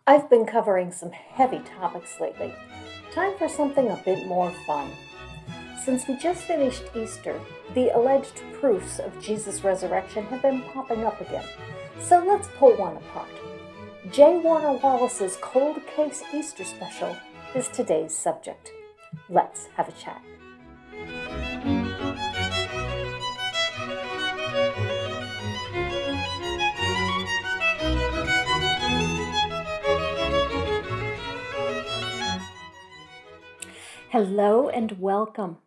I've been covering some heavy topics lately. Time for something a bit more fun. Since we just finished Easter, the alleged proofs of Jesus' resurrection have been popping up again. So let's pull one apart. J. Warner Wallace's Cold Case Easter special is today's subject. Let's have a chat. Hello and welcome.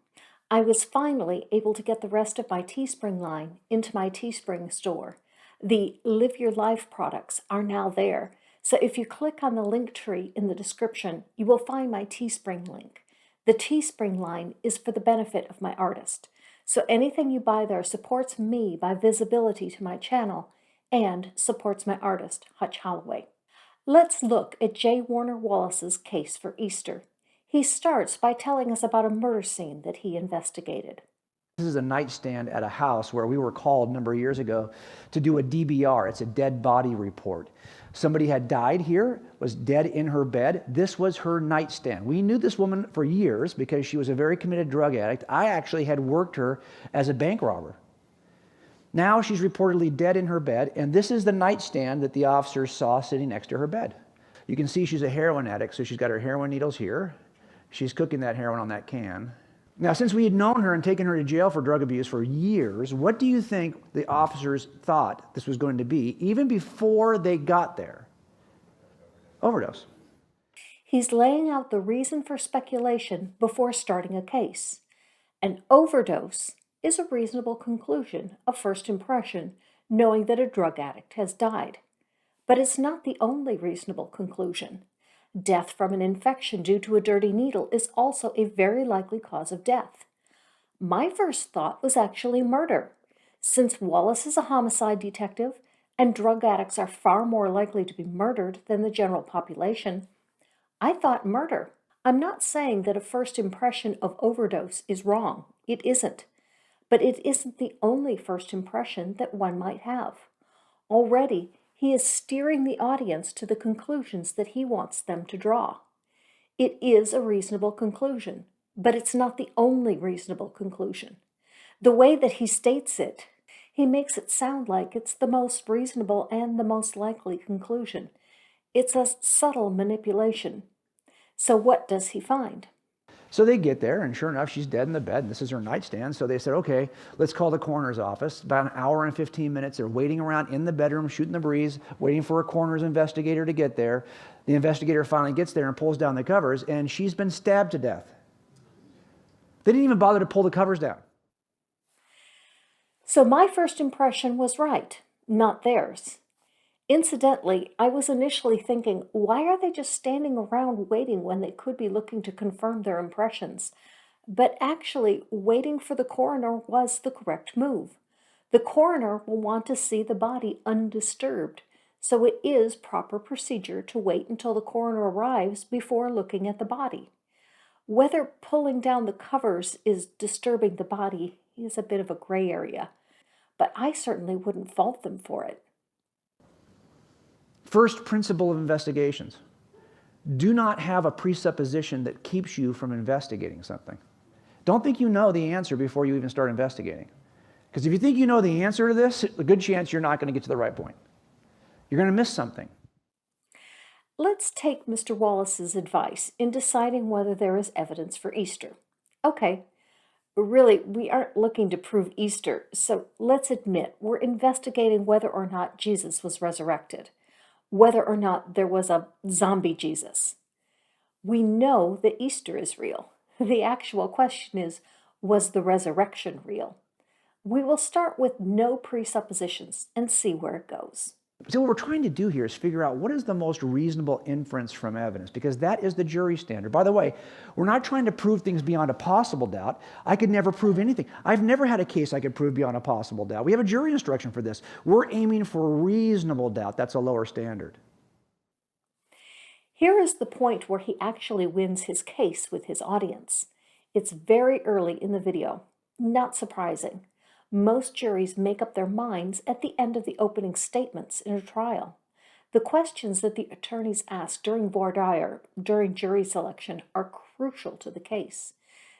I was finally able to get the rest of my Teespring line into my Teespring store. The Live Your Life products are now there, so if you click on the link tree in the description, you will find my Teespring link. The Teespring line is for the benefit of my artist, so anything you buy there supports me by visibility to my channel and supports my artist, Hutch Holloway. Let's look at J. Warner Wallace's case for Easter. He starts by telling us about a murder scene that he investigated. This is a nightstand at a house where we were called a number of years ago to do a DBR. It's a dead body report. Somebody had died here, was dead in her bed. This was her nightstand. We knew this woman for years because she was a very committed drug addict. I actually had worked her as a bank robber. Now she's reportedly dead in her bed, and this is the nightstand that the officers saw sitting next to her bed. You can see she's a heroin addict, so she's got her heroin needles here. She's cooking that heroin on that can. Now, since we had known her and taken her to jail for drug abuse for years, what do you think the officers thought this was going to be, even before they got there? Overdose. He's laying out the reason for speculation before starting a case. An overdose is a reasonable conclusion of first impression, knowing that a drug addict has died. But it's not the only reasonable conclusion. Death from an infection due to a dirty needle is also a very likely cause of death. My first thought was actually murder. Since Wallace is a homicide detective and drug addicts are far more likely to be murdered than the general population, I thought murder. I'm not saying that a first impression of overdose is wrong. It isn't. But it isn't the only first impression that one might have. Already, he is steering the audience to the conclusions that he wants them to draw. It is a reasonable conclusion, but it's not the only reasonable conclusion. The way that he states it, he makes it sound like it's the most reasonable and the most likely conclusion. It's a subtle manipulation. So what does he find? So they get there, and sure enough, she's dead in the bed, and this is her nightstand. So they said, okay, let's call the coroner's office. About an hour and 15 minutes, they're waiting around in the bedroom, shooting the breeze, waiting for a coroner's investigator to get there. The investigator finally gets there and pulls down the covers, and she's been stabbed to death. They didn't even bother to pull the covers down. So my first impression was right, not theirs. Incidentally, I was initially thinking, why are they just standing around waiting when they could be looking to confirm their impressions? But actually, waiting for the coroner was the correct move. The coroner will want to see the body undisturbed, so it is proper procedure to wait until the coroner arrives before looking at the body. Whether pulling down the covers is disturbing the body is a bit of a gray area, but I certainly wouldn't fault them for it. First principle of investigations. Do not have a presupposition that keeps you from investigating something. Don't think you know the answer before you even start investigating. Because if you think you know the answer to this, a good chance you're not going to get to the right point. You're going to miss something. Let's take Mr. Wallace's advice in deciding whether there is evidence for Easter. Okay, really, we aren't looking to prove Easter, so let's admit we're investigating whether or not Jesus was resurrected, whether or not there was a zombie Jesus. We know that Easter is real. The actual question is, was the resurrection real? We will start with no presuppositions and see where it goes. So what we're trying to do here is figure out what is the most reasonable inference from evidence, because that is the jury standard. By the way, we're not trying to prove things beyond a possible doubt. I could never prove anything. I've never had a case I could prove beyond a possible doubt. We have a jury instruction for this. We're aiming for reasonable doubt. That's a lower standard. Here is the point where he actually wins his case with his audience. It's very early in the video. Not surprising. Most juries make up their minds at the end of the opening statements in a trial. The questions that the attorneys ask during voir dire, during jury selection, are crucial to the case.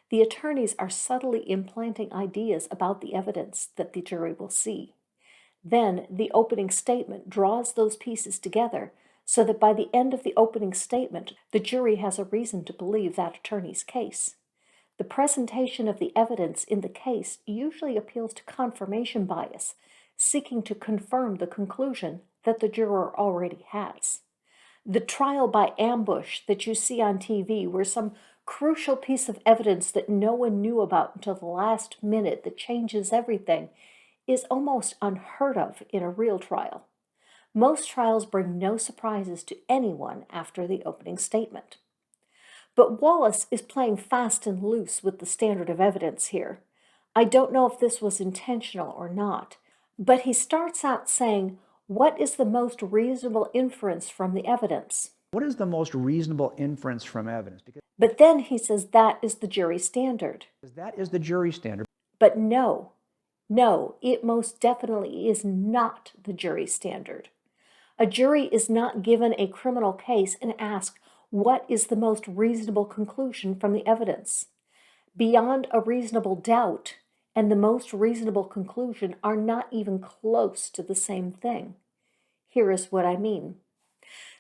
The attorneys are subtly implanting ideas about the evidence that the jury will see. Then the opening statement draws those pieces together so that by the end of the opening statement, the jury has a reason to believe that attorney's case. The presentation of the evidence in the case usually appeals to confirmation bias, seeking to confirm the conclusion that the juror already has. The trial by ambush that you see on TV, where some crucial piece of evidence that no one knew about until the last minute that changes everything, is almost unheard of in a real trial. Most trials bring no surprises to anyone after the opening statement. But Wallace is playing fast and loose with the standard of evidence here. I don't know if this was intentional or not, but he starts out saying, what is the most reasonable inference from the evidence? What is the most reasonable inference from evidence? But then he says that is the jury standard. Because that is the jury standard. But no, it most definitely is not the jury standard. A jury is not given a criminal case and asked, what is the most reasonable conclusion from the evidence? Beyond a reasonable doubt and the most reasonable conclusion are not even close to the same thing. Here is what I mean.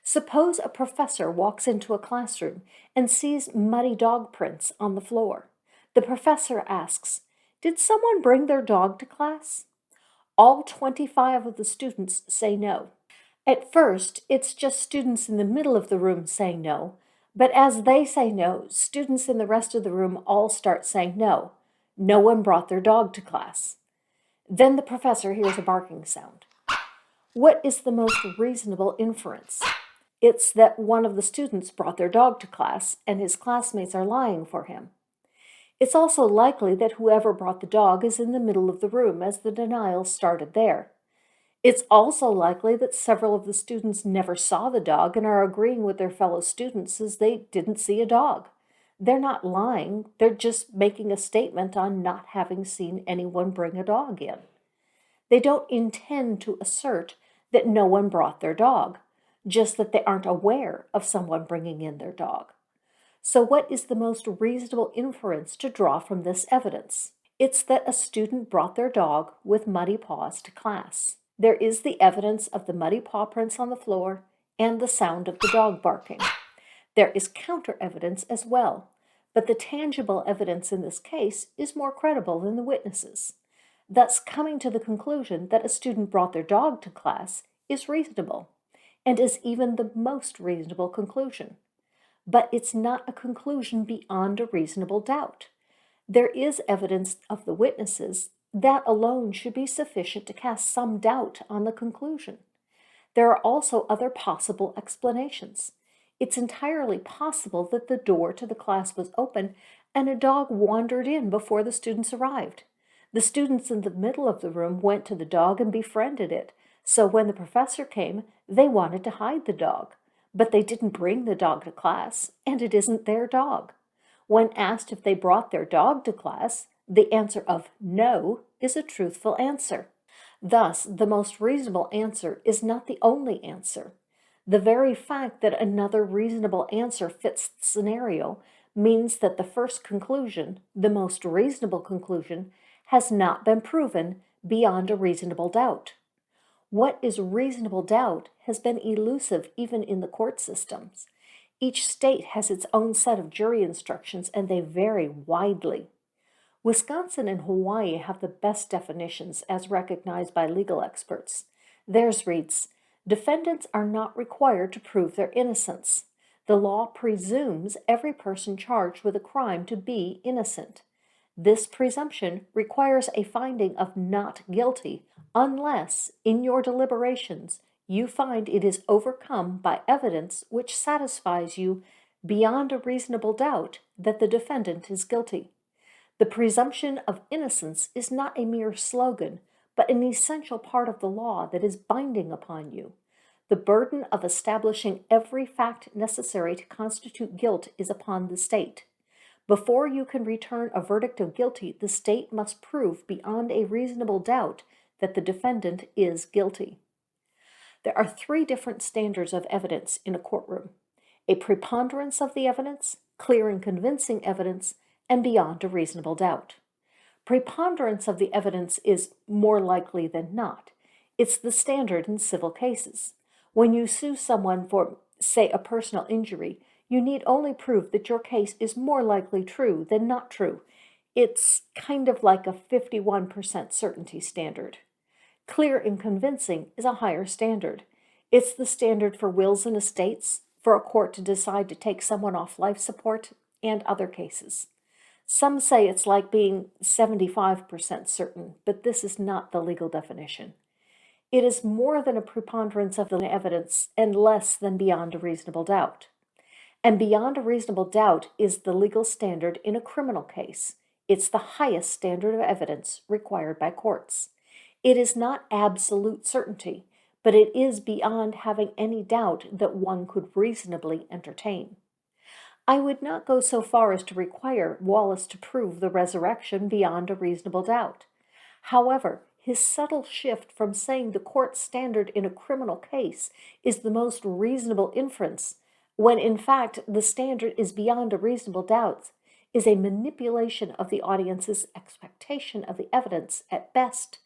Suppose a professor walks into a classroom and sees muddy dog prints on the floor. The professor asks, did someone bring their dog to class? All 25 of the students say no. At first, it's just students in the middle of the room saying no, but as they say no, students in the rest of the room all start saying no. No one brought their dog to class. Then the professor hears a barking sound. What is the most reasonable inference? It's that one of the students brought their dog to class and his classmates are lying for him. It's also likely that whoever brought the dog is in the middle of the room, as the denial started there. It's also likely that several of the students never saw the dog and are agreeing with their fellow students as they didn't see a dog. They're not lying, they're just making a statement on not having seen anyone bring a dog in. They don't intend to assert that no one brought their dog, just that they aren't aware of someone bringing in their dog. So what is the most reasonable inference to draw from this evidence? It's that a student brought their dog with muddy paws to class. There is the evidence of the muddy paw prints on the floor and the sound of the dog barking. There is counter evidence as well, but the tangible evidence in this case is more credible than the witnesses. Thus, coming to the conclusion that a student brought their dog to class is reasonable, and is even the most reasonable conclusion. But it's not a conclusion beyond a reasonable doubt. There is evidence of the witnesses. That alone should be sufficient to cast some doubt on the conclusion. There are also other possible explanations. It's entirely possible that the door to the class was open and a dog wandered in before the students arrived. The students in the middle of the room went to the dog and befriended it, so when the professor came, they wanted to hide the dog. But they didn't bring the dog to class, and it isn't their dog. When asked if they brought their dog to class, the answer of no is a truthful answer. Thus, the most reasonable answer is not the only answer. The very fact that another reasonable answer fits the scenario means that the first conclusion, the most reasonable conclusion, has not been proven beyond a reasonable doubt. What is reasonable doubt has been elusive even in the court systems. Each state has its own set of jury instructions, and they vary widely. Wisconsin and Hawaii have the best definitions as recognized by legal experts. Theirs reads, defendants are not required to prove their innocence. The law presumes every person charged with a crime to be innocent. This presumption requires a finding of not guilty unless, in your deliberations, you find it is overcome by evidence which satisfies you beyond a reasonable doubt that the defendant is guilty. The presumption of innocence is not a mere slogan, but an essential part of the law that is binding upon you. The burden of establishing every fact necessary to constitute guilt is upon the state. Before you can return a verdict of guilty, the state must prove beyond a reasonable doubt that the defendant is guilty. There are three different standards of evidence in a courtroom: a preponderance of the evidence, clear and convincing evidence, and beyond a reasonable doubt. Preponderance of the evidence is more likely than not. It's the standard in civil cases. When you sue someone for, say, a personal injury, you need only prove that your case is more likely true than not true. It's kind of like a 51% certainty standard. Clear and convincing is a higher standard. It's the standard for wills and estates, for a court to decide to take someone off life support, and other cases. Some say it's like being 75% certain, but this is not the legal definition. It is more than a preponderance of the evidence and less than beyond a reasonable doubt. And beyond a reasonable doubt is the legal standard in a criminal case. It's the highest standard of evidence required by courts. It is not absolute certainty, but it is beyond having any doubt that one could reasonably entertain. I would not go so far as to require Wallace to prove the resurrection beyond a reasonable doubt. However, his subtle shift from saying the court's standard in a criminal case is the most reasonable inference, when in fact the standard is beyond a reasonable doubt, is a manipulation of the audience's expectation of the evidence at best,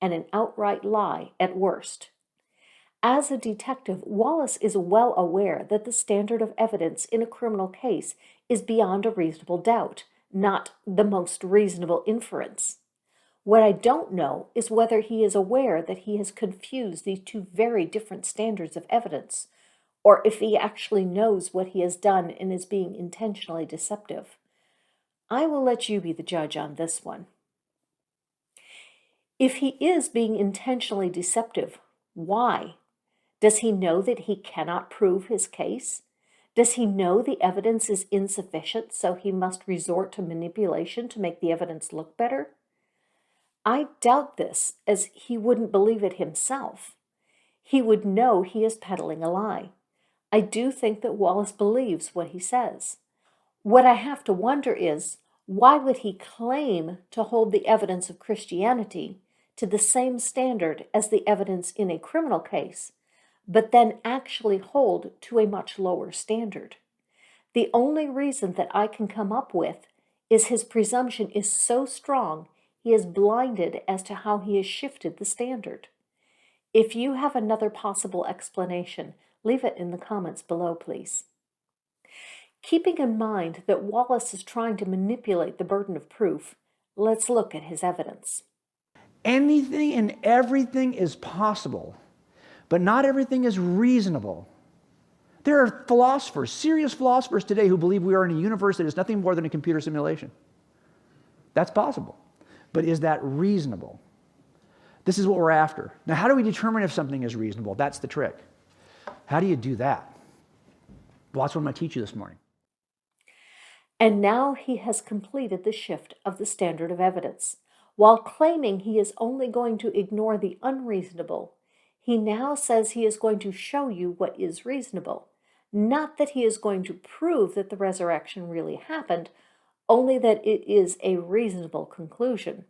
and an outright lie at worst. As a detective, Wallace is well aware that the standard of evidence in a criminal case is beyond a reasonable doubt, not the most reasonable inference. What I don't know is whether he is aware that he has confused these two very different standards of evidence, or if he actually knows what he has done and is being intentionally deceptive. I will let you be the judge on this one. If he is being intentionally deceptive, why? Does he know that he cannot prove his case? Does he know the evidence is insufficient, so he must resort to manipulation to make the evidence look better? I doubt this, as he wouldn't believe it himself. He would know he is peddling a lie. I do think that Wallace believes what he says. What I have to wonder is, why would he claim to hold the evidence of Christianity to the same standard as the evidence in a criminal case, but then actually hold to a much lower standard? The only reason that I can come up with is his presumption is so strong he is blinded as to how he has shifted the standard. If you have another possible explanation, leave it in the comments below, please. Keeping in mind that Wallace is trying to manipulate the burden of proof, let's look at his evidence. Anything and everything is possible, but not everything is reasonable. There are philosophers, serious philosophers today, who believe we are in a universe that is nothing more than a computer simulation. That's possible. But is that reasonable? This is what we're after. Now, how do we determine if something is reasonable? That's the trick. How do you do that? Well, that's what I'm going to teach you this morning. And now he has completed the shift of the standard of evidence. While claiming he is only going to ignore the unreasonable, he now says he is going to show you what is reasonable. Not that he is going to prove that the resurrection really happened, only that it is a reasonable conclusion.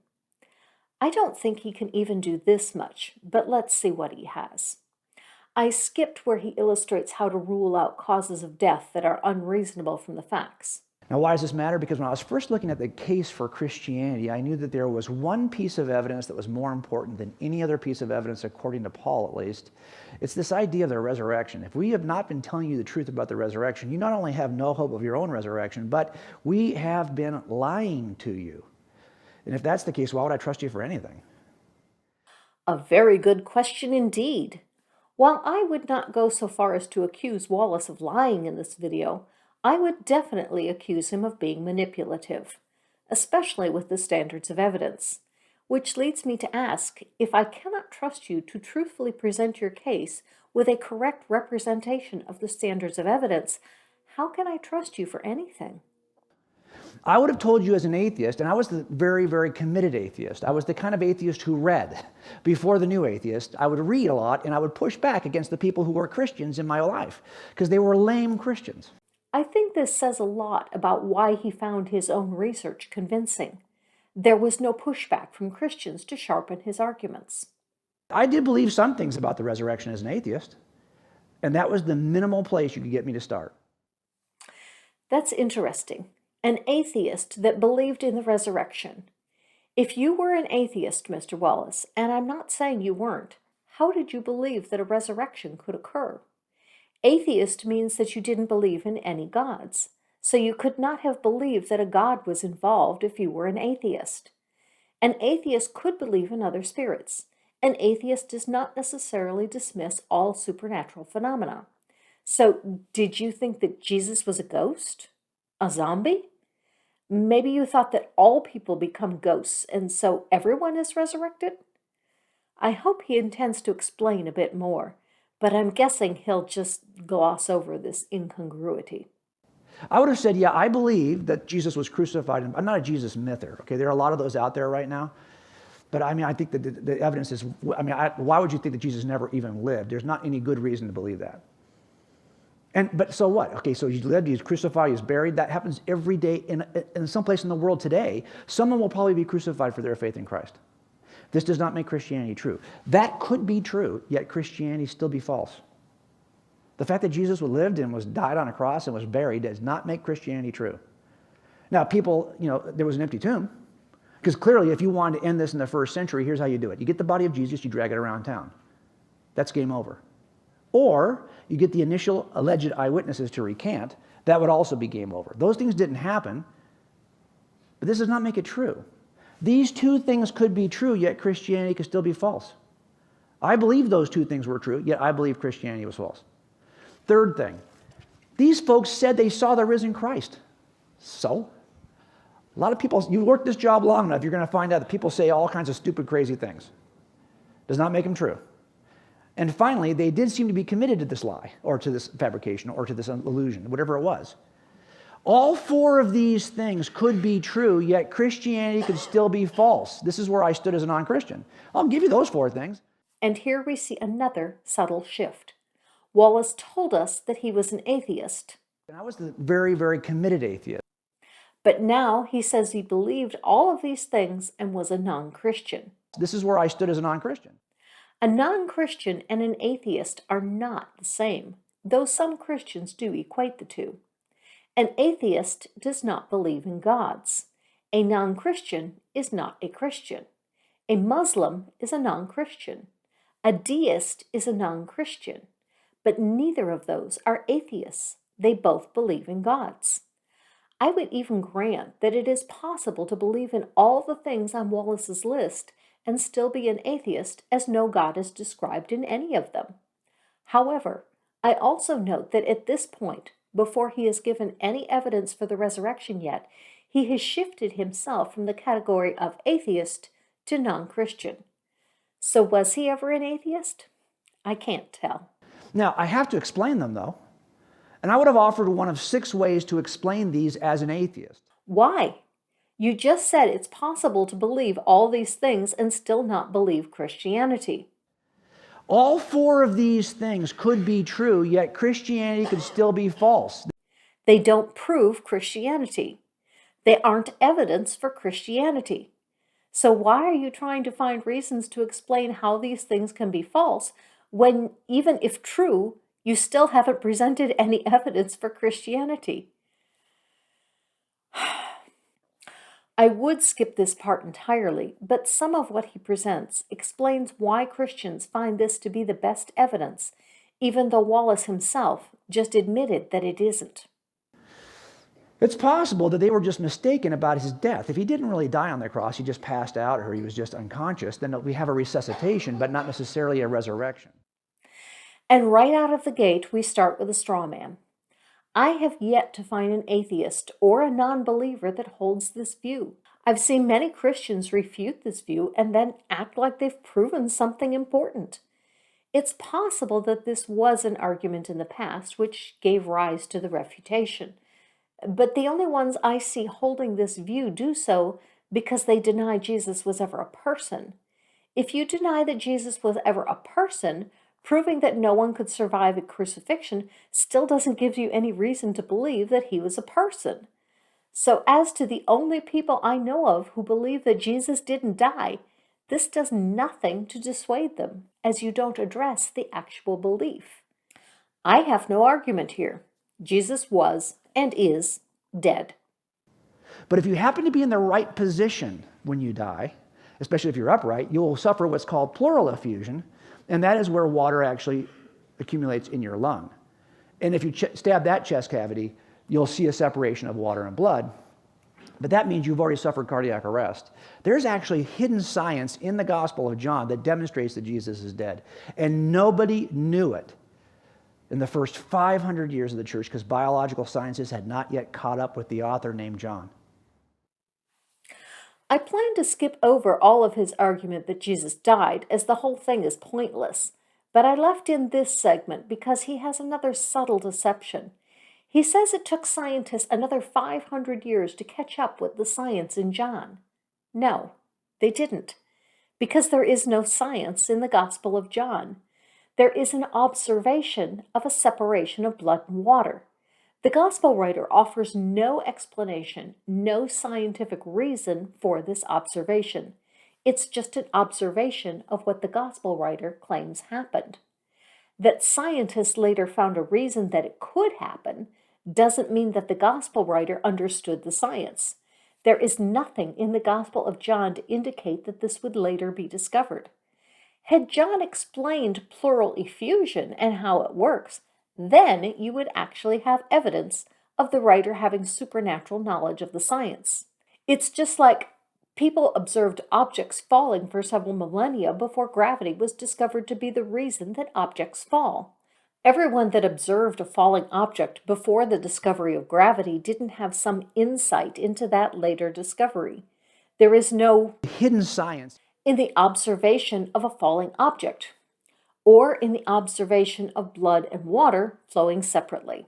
I don't think he can even do this much, but let's see what he has. I skipped where he illustrates how to rule out causes of death that are unreasonable from the facts. Now, why does this matter? Because when I was first looking at the case for Christianity, I knew that there was one piece of evidence that was more important than any other piece of evidence, according to Paul at least. It's this idea of the resurrection. If we have not been telling you the truth about the resurrection, you not only have no hope of your own resurrection, but we have been lying to you. And if that's the case, why would I trust you for anything? A very good question indeed. While I would not go so far as to accuse Wallace of lying in this video, I would definitely accuse him of being manipulative, especially with the standards of evidence, which leads me to ask, if I cannot trust you to truthfully present your case with a correct representation of the standards of evidence, how can I trust you for anything? I would have told you as an atheist, and I was the very, very committed atheist. I was the kind of atheist who read. Before the new atheist, I would read a lot, and I would push back against the people who were Christians in my life, because they were lame Christians. I think this says a lot about why he found his own research convincing. There was no pushback from Christians to sharpen his arguments. I did believe some things about the resurrection as an atheist, and that was the minimal place you could get me to start. That's interesting. An atheist that believed in the resurrection. If you were an atheist, Mr. Wallace, and I'm not saying you weren't, how did you believe that a resurrection could occur? Atheist means that you didn't believe in any gods, so you could not have believed that a god was involved if you were an atheist. An atheist could believe in other spirits. An atheist does not necessarily dismiss all supernatural phenomena. So, did you think that Jesus was a ghost? A zombie? Maybe you thought that all people become ghosts and so everyone is resurrected? I hope he intends to explain a bit more, but I'm guessing he'll just gloss over this incongruity. I would have said, yeah, I believe that Jesus was crucified. I'm not a Jesus myther, okay? There are a lot of those out there right now. But I mean, I think that the evidence is, why would you think that Jesus never even lived? There's not any good reason to believe that. But so what? Okay, so he lived, he was crucified, he was buried. That happens every day in some place in the world today. Someone will probably be crucified for their faith in Christ. This does not make Christianity true. That could be true, yet Christianity still be false. The fact that Jesus lived and was died on a cross and was buried does not make Christianity true. Now, people, there was an empty tomb. Because clearly, if you wanted to end this in the first century, here's how you do it. You get the body of Jesus, you drag it around town. That's game over. Or you get the initial alleged eyewitnesses to recant. That would also be game over. Those things didn't happen, but this does not make it true. These two things could be true, yet Christianity could still be false. I believe those two things were true, yet I believe Christianity was false. Third thing, these folks said they saw the risen Christ. So? A lot of people, you work this job long enough, you're going to find out that people say all kinds of stupid, crazy things. Does not make them true. And finally, they did seem to be committed to this lie, or to this fabrication, or to this illusion, whatever it was. All four of these things could be true, yet Christianity could still be false. This is where I stood as a non-Christian. I'll give you those four things. And here we see another subtle shift. Wallace told us that he was an atheist. And I was the very, very committed atheist. But now he says he believed all of these things and was a non-Christian. This is where I stood as a non-Christian. A non-Christian and an atheist are not the same, though some Christians do equate the two. An atheist does not believe in gods. A non-Christian is not a Christian. A Muslim is a non-Christian. A deist is a non-Christian. But neither of those are atheists. They both believe in gods. I would even grant that it is possible to believe in all the things on Wallace's list and still be an atheist, as no God is described in any of them. However, I also note that at this point, before he has given any evidence for the resurrection yet, he has shifted himself from the category of atheist to non-Christian. So was he ever an atheist? I can't tell. Now, I have to explain them, though. And I would have offered one of 6 ways to explain these as an atheist. Why? You just said it's possible to believe all these things and still not believe Christianity. All 4 of these things could be true, yet Christianity could still be false. They don't prove Christianity. They aren't evidence for Christianity. So why are you trying to find reasons to explain how these things can be false when, even if true, you still haven't presented any evidence for Christianity? I would skip this part entirely, but some of what he presents explains why Christians find this to be the best evidence, even though Wallace himself just admitted that it isn't. It's possible that they were just mistaken about his death. If he didn't really die on the cross, he just passed out or he was just unconscious, then we have a resuscitation, but not necessarily a resurrection. And right out of the gate, we start with a straw man. I have yet to find an atheist or a non-believer that holds this view. I've seen many Christians refute this view and then act like they've proven something important. It's possible that this was an argument in the past which gave rise to the refutation. But the only ones I see holding this view do so because they deny Jesus was ever a person. If you deny that Jesus was ever a person, proving that no one could survive a crucifixion still doesn't give you any reason to believe that he was a person. So as to the only people I know of who believe that Jesus didn't die, this does nothing to dissuade them, as you don't address the actual belief. I have no argument here. Jesus was and is dead. But if you happen to be in the right position when you die, especially if you're upright, you'll suffer what's called pleural effusion, and that is where water actually accumulates in your lung. And if you stab that chest cavity, you'll see a separation of water and blood. But that means you've already suffered cardiac arrest. There's actually hidden science in the Gospel of John that demonstrates that Jesus is dead. And nobody knew it in the first 500 years of the church because biological sciences had not yet caught up with the author named John. I plan to skip over all of his argument that Jesus died, as the whole thing is pointless, but I left in this segment because he has another subtle deception. He says it took scientists another 500 years to catch up with the science in John. No, they didn't, because there is no science in the Gospel of John. There is an observation of a separation of blood and water. The Gospel writer offers no explanation, no scientific reason for this observation. It's just an observation of what the Gospel writer claims happened. That scientists later found a reason that it could happen doesn't mean that the Gospel writer understood the science. There is nothing in the Gospel of John to indicate that this would later be discovered. Had John explained pleural effusion and how it works, then you would actually have evidence of the writer having supernatural knowledge of the science. It's just like people observed objects falling for several millennia before gravity was discovered to be the reason that objects fall. Everyone that observed a falling object before the discovery of gravity didn't have some insight into that later discovery. There is no hidden science in the observation of a falling object, or in the observation of blood and water flowing separately.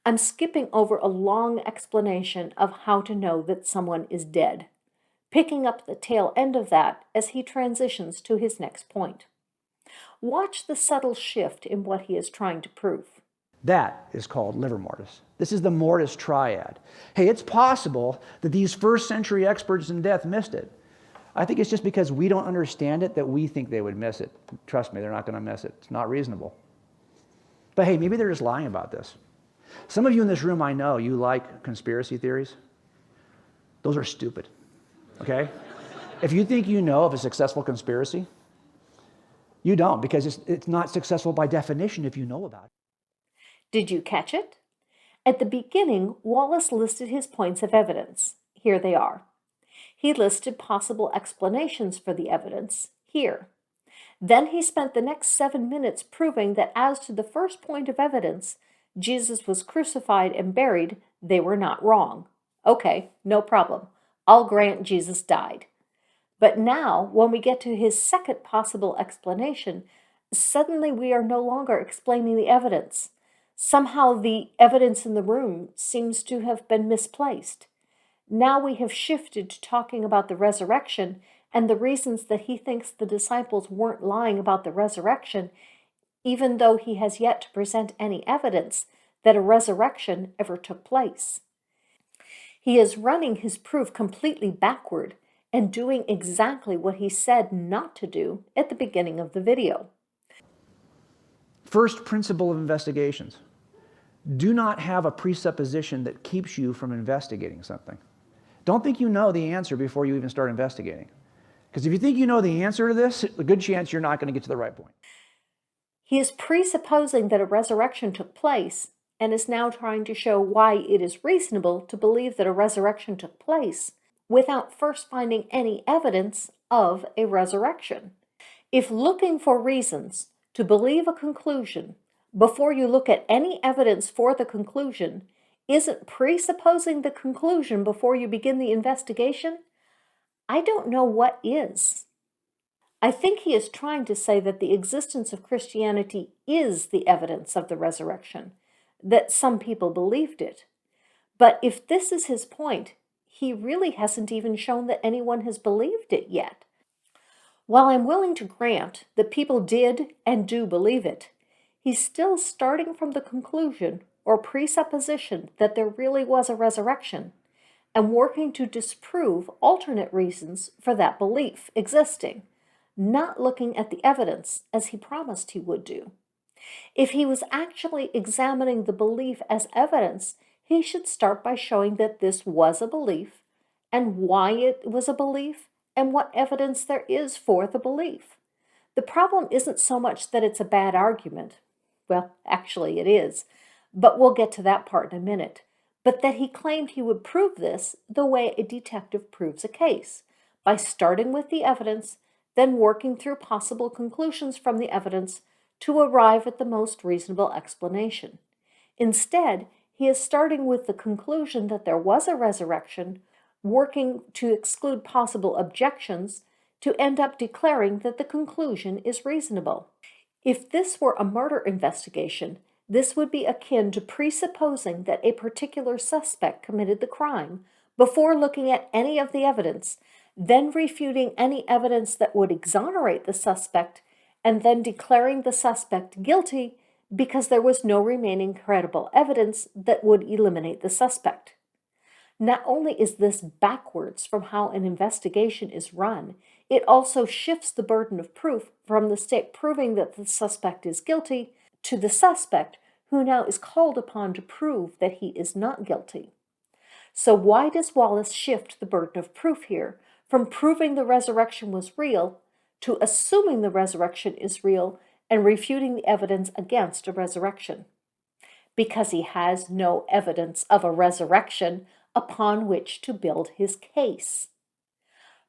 I'm skipping over a long explanation of how to know that someone is dead, picking up the tail end of that as he transitions to his next point. Watch the subtle shift in what he is trying to prove. That is called liver mortis. This is the mortis triad. Hey, it's possible that these first century experts in death missed it. I think it's just because we don't understand it that we think they would miss it. Trust me, they're not going to miss it. It's not reasonable. But hey, maybe they're just lying about this. Some of you in this room, I know, you like conspiracy theories. Those are stupid, okay? If you think you know of a successful conspiracy, you don't, because it's not successful by definition if you know about it. Did you catch it? At the beginning, Wallace listed his points of evidence. Here they are. He listed possible explanations for the evidence. Here. Then he spent the next 7 minutes proving that as to the first point of evidence, Jesus was crucified and buried, they were not wrong. Okay, no problem. I'll grant Jesus died. But now, when we get to his second possible explanation, suddenly we are no longer explaining the evidence. Somehow the evidence in the room seems to have been misplaced. Now we have shifted to talking about the resurrection and the reasons that he thinks the disciples weren't lying about the resurrection, even though he has yet to present any evidence that a resurrection ever took place. He is running his proof completely backward and doing exactly what he said not to do at the beginning of the video. First principle of investigations. Do not have a presupposition that keeps you from investigating something. Don't think you know the answer before you even start investigating. Because if you think you know the answer to this, a good chance you're not going to get to the right point. He is presupposing that a resurrection took place and is now trying to show why it is reasonable to believe that a resurrection took place without first finding any evidence of a resurrection. If looking for reasons to believe a conclusion before you look at any evidence for the conclusion isn't presupposing the conclusion before you begin the investigation, I don't know what is. I think he is trying to say that the existence of Christianity is the evidence of the resurrection, that some people believed it. But if this is his point, he really hasn't even shown that anyone has believed it yet. While I'm willing to grant that people did and do believe it, he's still starting from the conclusion or presupposition that there really was a resurrection. and working to disprove alternate reasons for that belief existing, not looking at the evidence as he promised he would do. If he was actually examining the belief as evidence, he should start by showing that this was a belief and why it was a belief and what evidence there is for the belief. The problem isn't so much that it's a bad argument. Well, actually it is, but we'll get to that part in a minute. But that he claimed he would prove this the way a detective proves a case, by starting with the evidence, then working through possible conclusions from the evidence to arrive at the most reasonable explanation. Instead, he is starting with the conclusion that there was a resurrection, working to exclude possible objections, to end up declaring that the conclusion is reasonable. If this were a murder investigation, this would be akin to presupposing that a particular suspect committed the crime before looking at any of the evidence, then refuting any evidence that would exonerate the suspect, and then declaring the suspect guilty because there was no remaining credible evidence that would eliminate the suspect. Not only is this backwards from how an investigation is run, it also shifts the burden of proof from the state proving that the suspect is guilty to the suspect, who now is called upon to prove that he is not guilty. So why does Wallace shift the burden of proof here from proving the resurrection was real to assuming the resurrection is real and refuting the evidence against a resurrection? Because he has no evidence of a resurrection upon which to build his case.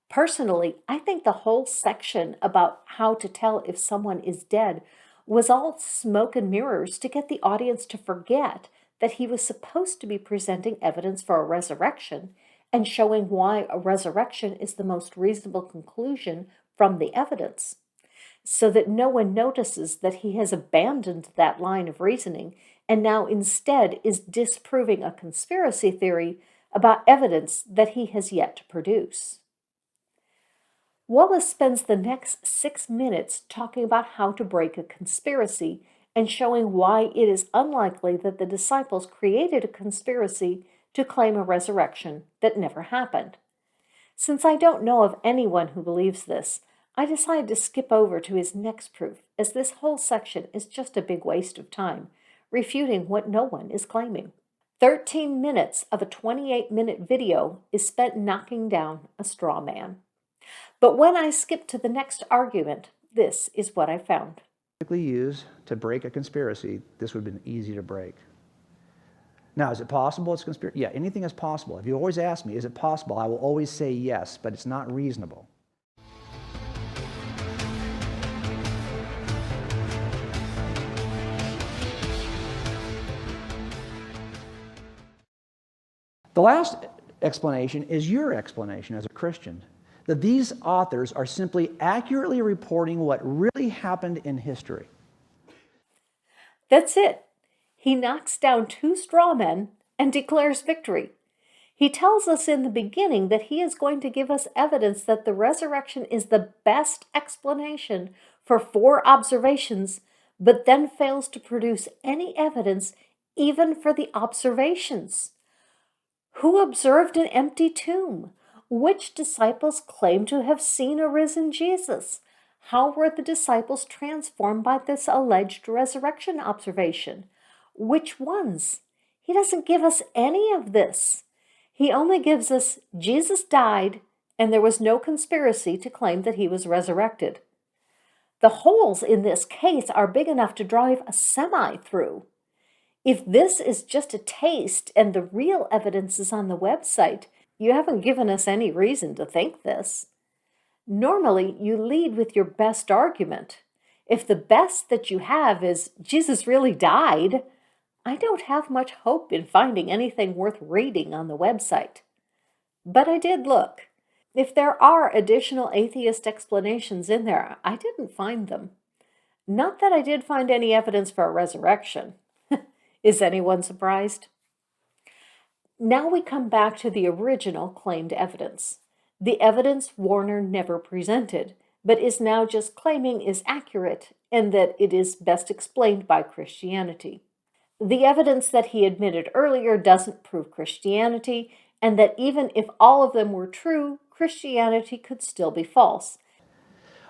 Personally, I think the whole section about how to tell if someone is dead was all smoke and mirrors to get the audience to forget that he was supposed to be presenting evidence for a resurrection and showing why a resurrection is the most reasonable conclusion from the evidence, so that no one notices that he has abandoned that line of reasoning and now instead is disproving a conspiracy theory about evidence that he has yet to produce. Wallace spends the next 6 minutes talking about how to break a conspiracy and showing why it is unlikely that the disciples created a conspiracy to claim a resurrection that never happened. Since I don't know of anyone who believes this, I decided to skip over to his next proof, as this whole section is just a big waste of time, refuting what no one is claiming. 13 minutes of a 28-minute video is spent knocking down a straw man. But when I skip to the next argument, this is what I found. Typically used to break a conspiracy, this would have been easy to break. Now, is it possible it's conspiracy? Yeah, anything is possible. If you always ask me, is it possible? I will always say yes, but it's not reasonable. The last explanation is your explanation as a Christian, that these authors are simply accurately reporting what really happened in history. That's it. He knocks down 2 straw men and declares victory. He tells us in the beginning that he is going to give us evidence that the resurrection is the best explanation for 4 observations, but then fails to produce any evidence even for the observations. Who observed an empty tomb? Which disciples claim to have seen a risen Jesus? How were the disciples transformed by this alleged resurrection observation? Which ones? He doesn't give us any of this. He only gives us Jesus died and there was no conspiracy to claim that he was resurrected. The holes in this case are big enough to drive a semi through. If this is just a taste and the real evidence is on the website, you haven't given us any reason to think this. Normally, you lead with your best argument. If the best that you have is Jesus really died, I don't have much hope in finding anything worth reading on the website. But I did look. If there are additional atheist explanations in there, I didn't find them. Not that I did find any evidence for a resurrection. Is anyone surprised? Now we come back to the original claimed evidence. The evidence Warner never presented, but is now just claiming is accurate and that it is best explained by Christianity. The evidence that he admitted earlier doesn't prove Christianity, and that even if all of them were true, Christianity could still be false.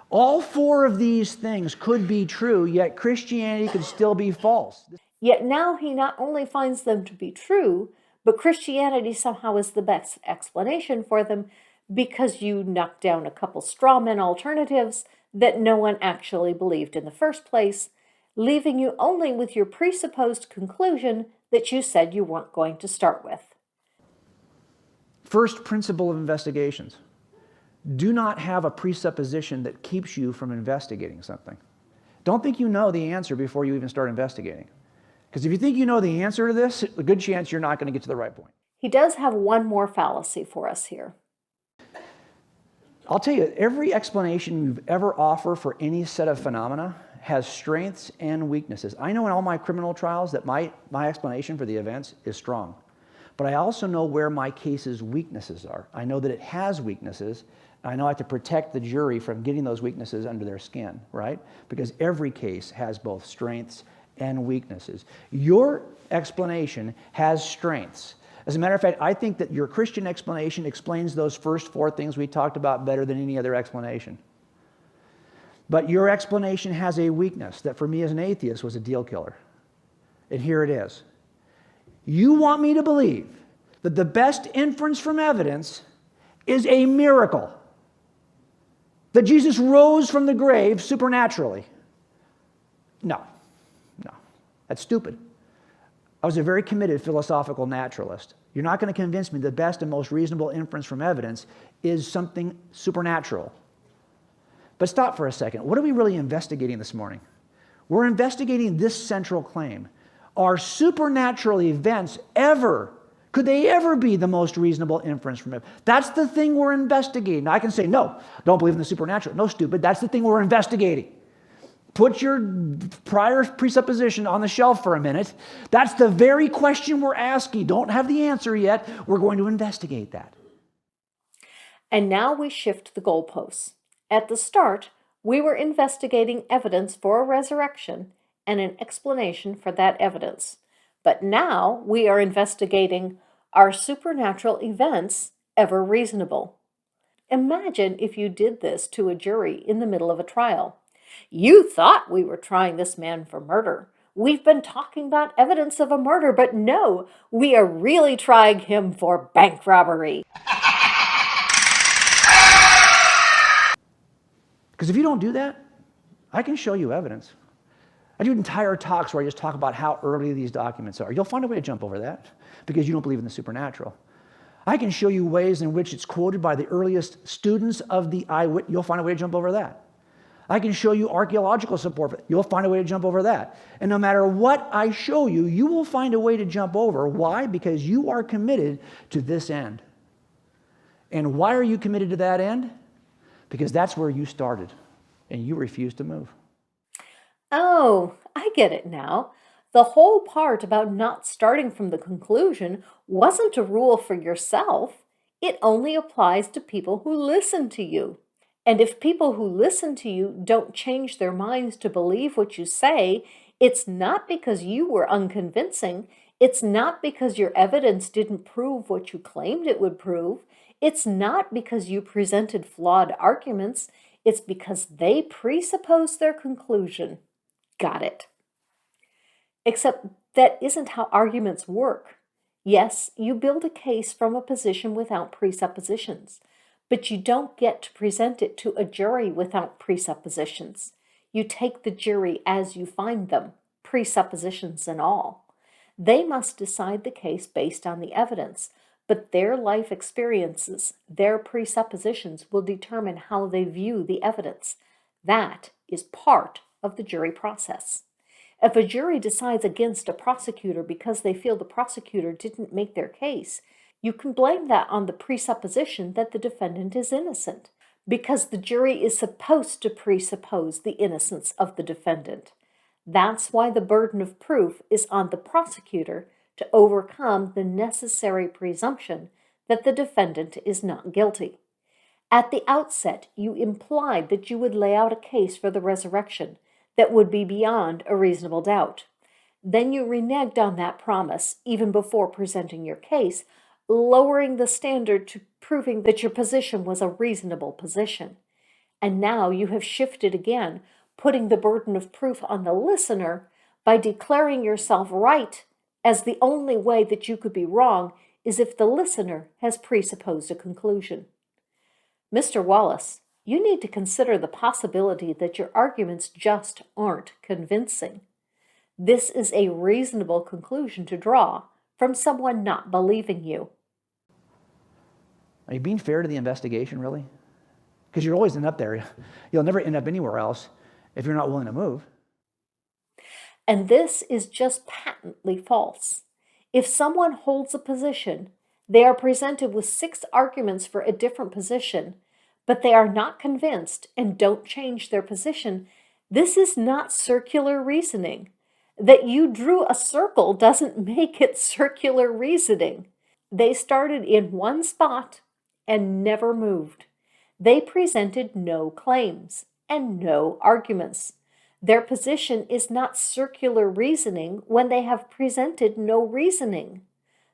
All four of these things could be true, yet Christianity could still be false. Yet now he not only finds them to be true, but Christianity somehow is the best explanation for them because you knocked down a couple straw man alternatives that no one actually believed in the first place, leaving you only with your presupposed conclusion that you said you weren't going to start with. First principle of investigations. Do not have a presupposition that keeps you from investigating something. Don't think you know the answer before you even start investigating. Because if you think you know the answer to this, a good chance you're not going to get to the right point. He does have one more fallacy for us here. I'll tell you, every explanation you've ever offered for any set of phenomena has strengths and weaknesses. I know in all my criminal trials that my explanation for the events is strong. But I also know where my case's weaknesses are. I know that it has weaknesses. I know I have to protect the jury from getting those weaknesses under their skin, right? Because every case has both strengths and weaknesses. Your explanation has strengths. As a matter of fact, I think that your Christian explanation explains those first four things we talked about better than any other explanation. But your explanation has a weakness that for me as an atheist was a deal killer. And here it is. You want me to believe that the best inference from evidence is a miracle. That Jesus rose from the grave supernaturally. No. That's stupid. I was a very committed philosophical naturalist. You're not going to convince me the best and most reasonable inference from evidence is something supernatural. But stop for a second. What are we really investigating this morning? We're investigating this central claim. Are supernatural events could they ever be the most reasonable inference from evidence? That's the thing we're investigating. Now, I can say, no, don't believe in the supernatural. No, stupid. That's the thing we're investigating. Put your prior presupposition on the shelf for a minute. That's the very question we're asking. Don't have the answer yet. We're going to investigate that. And now we shift the goalposts. At the start, we were investigating evidence for a resurrection and an explanation for that evidence. But now we are investigating, are supernatural events ever reasonable? Imagine if you did this to a jury in the middle of a trial. You thought we were trying this man for murder. We've been talking about evidence of a murder, but no, we are really trying him for bank robbery. Because if you don't do that, I can show you evidence. I do entire talks where I just talk about how early these documents are. You'll find a way to jump over that because you don't believe in the supernatural. I can show you ways in which it's quoted by the earliest students of the eyewitness. You'll find a way to jump over that. I can show you archaeological support for it. You'll find a way to jump over that. And no matter what I show you, you will find a way to jump over. Why? Because you are committed to this end. And why are you committed to that end? Because that's where you started, and you refuse to move. Oh, I get it now. The whole part about not starting from the conclusion wasn't a rule for yourself. It only applies to people who listen to you. And if people who listen to you don't change their minds to believe what you say, it's not because you were unconvincing. It's not because your evidence didn't prove what you claimed it would prove. It's not because you presented flawed arguments. It's because they presupposed their conclusion. Got it. Except that isn't how arguments work. Yes, you build a case from a position without presuppositions. But you don't get to present it to a jury without presuppositions. You take the jury as you find them, presuppositions and all. They must decide the case based on the evidence, but their life experiences, their presuppositions will determine how they view the evidence. That is part of the jury process. If a jury decides against a prosecutor because they feel the prosecutor didn't make their case, you can blame that on the presupposition that the defendant is innocent, because the jury is supposed to presuppose the innocence of the defendant. That's why the burden of proof is on the prosecutor to overcome the necessary presumption that the defendant is not guilty. At the outset, you implied that you would lay out a case for the resurrection that would be beyond a reasonable doubt. Then you reneged on that promise even before presenting your case, lowering the standard to proving that your position was a reasonable position. And now you have shifted again, putting the burden of proof on the listener by declaring yourself right, as the only way that you could be wrong is if the listener has presupposed a conclusion. Mr. Wallace, you need to consider the possibility that your arguments just aren't convincing. This is a reasonable conclusion to draw from someone not believing you. Are you being fair to the investigation, really? Because you'll always end up there. You'll never end up anywhere else if you're not willing to move. And this is just patently false. If someone holds a position, they are presented with 6 arguments for a different position, but they are not convinced and don't change their position. This is not circular reasoning. That you drew a circle doesn't make it circular reasoning. They started in one spot and never moved. They presented no claims and no arguments. Their position is not circular reasoning when they have presented no reasoning.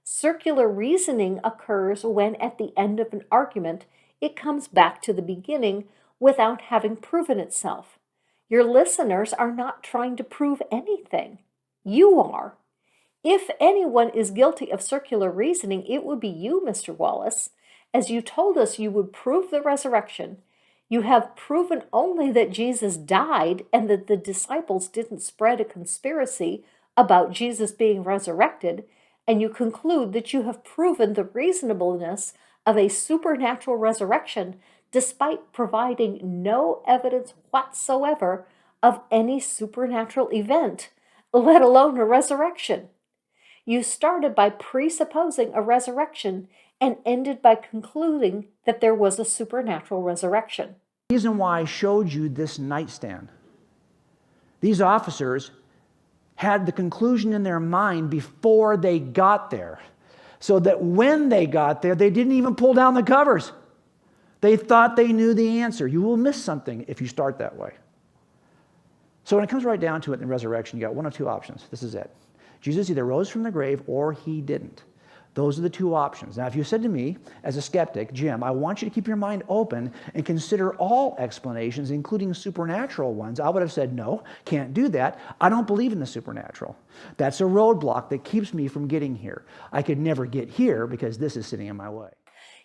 Circular reasoning occurs when, at the end of an argument, it comes back to the beginning without having proven itself. Your listeners are not trying to prove anything. You are. If anyone is guilty of circular reasoning, it would be you, Mr. Wallace. As you told us you would prove the resurrection, you have proven only that Jesus died and that the disciples didn't spread a conspiracy about Jesus being resurrected, and you conclude that you have proven the reasonableness of a supernatural resurrection despite providing no evidence whatsoever of any supernatural event, let alone a resurrection. You started by presupposing a resurrection and ended by concluding that there was a supernatural resurrection. The reason why I showed you this nightstand, these officers had the conclusion in their mind before they got there, so that when they got there, they didn't even pull down the covers. They thought they knew the answer. You will miss something if you start that way. So when it comes right down to it in the resurrection, you got one of 2 options. This is it. Jesus either rose from the grave or he didn't. Those are the 2 options. Now, if you said to me, as a skeptic, Jim, I want you to keep your mind open and consider all explanations, including supernatural ones, I would have said, no, can't do that. I don't believe in the supernatural. That's a roadblock that keeps me from getting here. I could never get here because this is sitting in my way.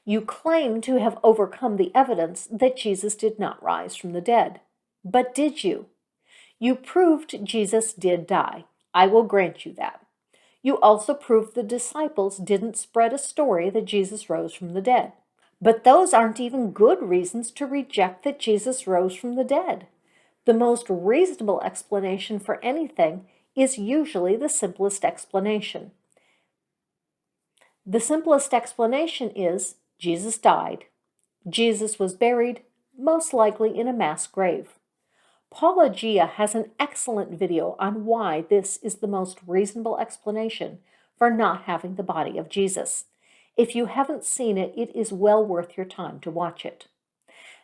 You claim to have overcome the evidence that Jesus did not rise from the dead. But did you? You proved Jesus did die. I will grant you that. You also proved the disciples didn't spread a story that Jesus rose from the dead. But those aren't even good reasons to reject that Jesus rose from the dead. The most reasonable explanation for anything is usually the simplest explanation. The simplest explanation is Jesus died. Jesus was buried, most likely in a mass grave. Apologia has an excellent video on why this is the most reasonable explanation for not having the body of Jesus. If you haven't seen it, it is well worth your time to watch it.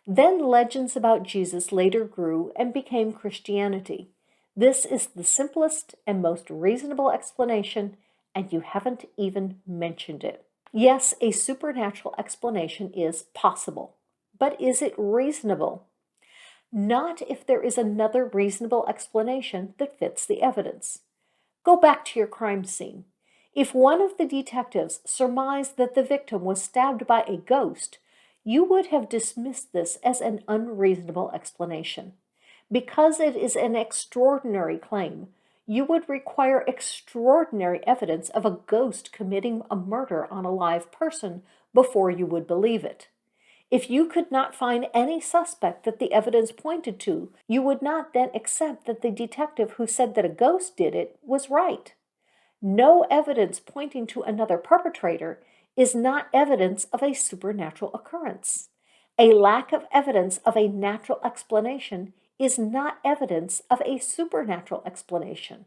Then legends about Jesus later grew and became Christianity. This is the simplest and most reasonable explanation, and you haven't even mentioned it. Yes, a supernatural explanation is possible, but is it reasonable? Not if there is another reasonable explanation that fits the evidence. Go back to your crime scene. If one of the detectives surmised that the victim was stabbed by a ghost, you would have dismissed this as an unreasonable explanation. Because it is an extraordinary claim, you would require extraordinary evidence of a ghost committing a murder on a live person before you would believe it. If you could not find any suspect that the evidence pointed to, you would not then accept that the detective who said that a ghost did it was right. No evidence pointing to another perpetrator is not evidence of a supernatural occurrence. A lack of evidence of a natural explanation is not evidence of a supernatural explanation.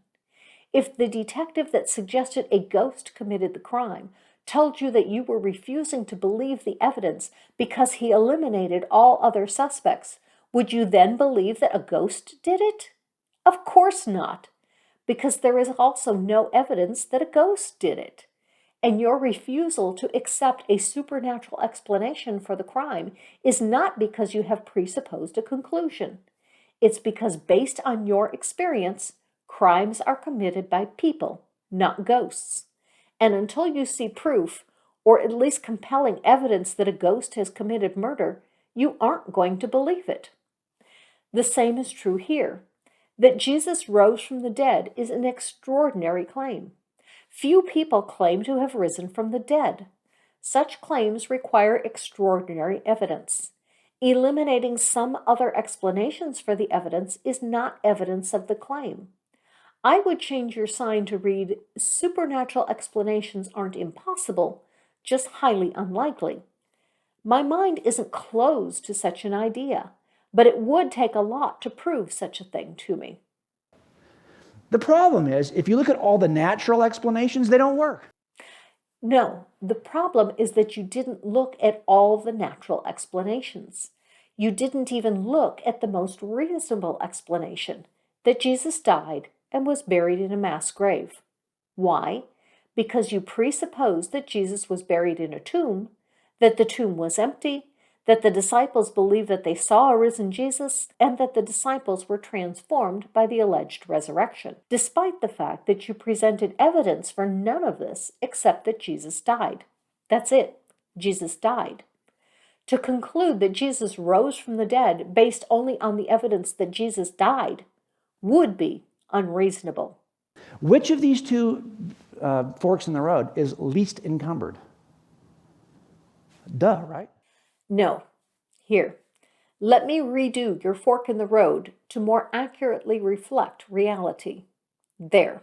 If the detective that suggested a ghost committed the crime told you that you were refusing to believe the evidence because he eliminated all other suspects, would you then believe that a ghost did it? Of course not, because there is also no evidence that a ghost did it. And your refusal to accept a supernatural explanation for the crime is not because you have presupposed a conclusion. It's because, based on your experience, crimes are committed by people, not ghosts. And until you see proof, or at least compelling evidence that a ghost has committed murder, you aren't going to believe it. The same is true here. That Jesus rose from the dead is an extraordinary claim. Few people claim to have risen from the dead. Such claims require extraordinary evidence. Eliminating some other explanations for the evidence is not evidence of the claim. I would change your sign to read, "Supernatural explanations aren't impossible, just highly unlikely." My mind isn't closed to such an idea, but it would take a lot to prove such a thing to me. The problem is, if you look at all the natural explanations, they don't work. No, the problem is that you didn't look at all the natural explanations. You didn't even look at the most reasonable explanation, that Jesus died and was buried in a mass grave. Why? Because you presupposed that Jesus was buried in a tomb, that the tomb was empty, that the disciples believed that they saw a risen Jesus, and that the disciples were transformed by the alleged resurrection, despite the fact that you presented evidence for none of this except that Jesus died. That's it. Jesus died. To conclude that Jesus rose from the dead based only on the evidence that Jesus died would be unreasonable. Which of these two forks in the road is least encumbered? Duh, right? No. Here, let me redo your fork in the road to more accurately reflect reality. There.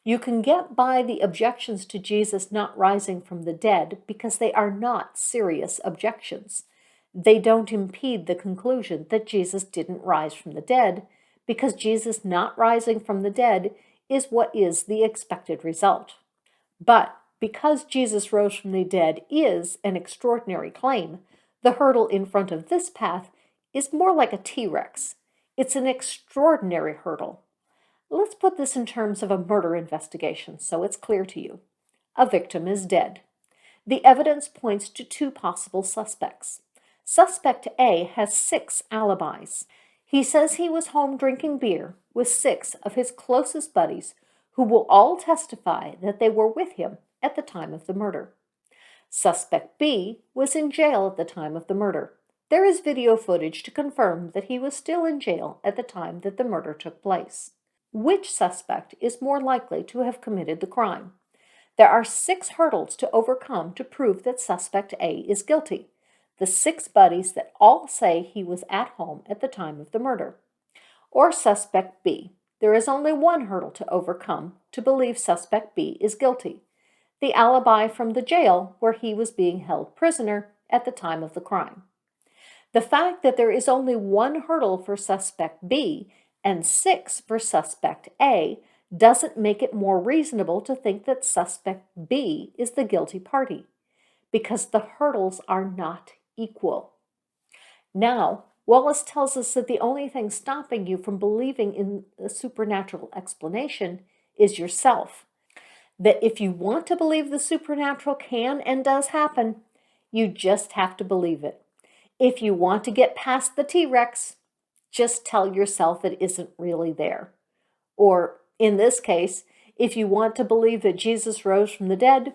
You can get by the objections to Jesus not rising from the dead because they are not serious objections. They don't impede the conclusion that Jesus didn't rise from the dead, because Jesus not rising from the dead is what is the expected result. But because Jesus rose from the dead is an extraordinary claim, the hurdle in front of this path is more like a T-Rex. It's an extraordinary hurdle. Let's put this in terms of a murder investigation so it's clear to you. A victim is dead. The evidence points to two possible suspects. Suspect A has 6 alibis. He says he was home drinking beer with 6 of his closest buddies who will all testify that they were with him at the time of the murder. Suspect B was in jail at the time of the murder. There is video footage to confirm that he was still in jail at the time that the murder took place. Which suspect is more likely to have committed the crime? There are 6 hurdles to overcome to prove that suspect A is guilty. The 6 buddies that all say he was at home at the time of the murder. Or suspect B. There is only one hurdle to overcome to believe suspect B is guilty: the alibi from the jail where he was being held prisoner at the time of the crime. The fact that there is only one hurdle for suspect B and 6 for suspect A doesn't make it more reasonable to think that suspect B is the guilty party, because the hurdles are not equal. Now, Wallace tells us that the only thing stopping you from believing in a supernatural explanation is yourself. That if you want to believe the supernatural can and does happen, you just have to believe it. If you want to get past the T-Rex, just tell yourself it isn't really there. Or, in this case, if you want to believe that Jesus rose from the dead,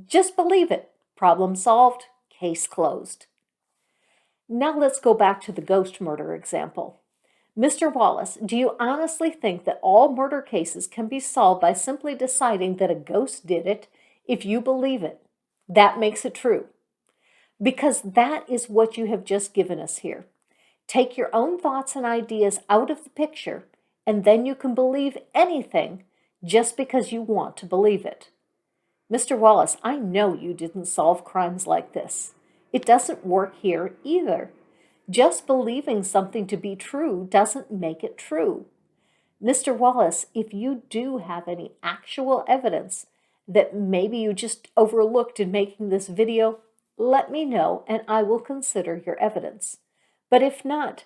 just believe it. Problem solved, case closed. Now let's go back to the ghost murder example. Mr. Wallace, do you honestly think that all murder cases can be solved by simply deciding that a ghost did it if you believe it? That makes it true. Because that is what you have just given us here. Take your own thoughts and ideas out of the picture, and then you can believe anything just because you want to believe it. Mr. Wallace, I know you didn't solve crimes like this. It doesn't work here either. Just believing something to be true doesn't make it true. Mr. Wallace, if you do have any actual evidence that maybe you just overlooked in making this video, let me know and I will consider your evidence. But if not,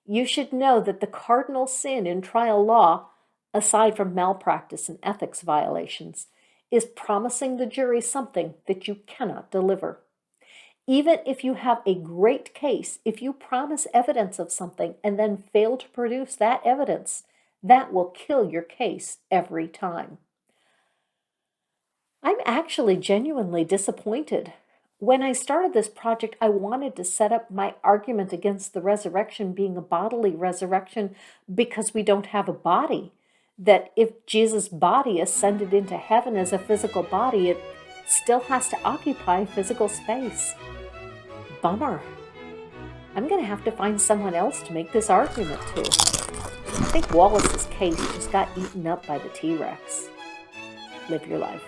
you should know that the cardinal sin in trial law, aside from malpractice and ethics violations, is promising the jury something that you cannot deliver. Even if you have a great case, if you promise evidence of something and then fail to produce that evidence, that will kill your case every time. I'm actually genuinely disappointed. When I started this project, I wanted to set up my argument against the resurrection being a bodily resurrection because we don't have a body. That if Jesus' body ascended into heaven as a physical body, it still has to occupy physical space. Bummer. I'm going to have to find someone else to make this argument to. I think Wallace's case just got eaten up by the T-Rex. Live your life.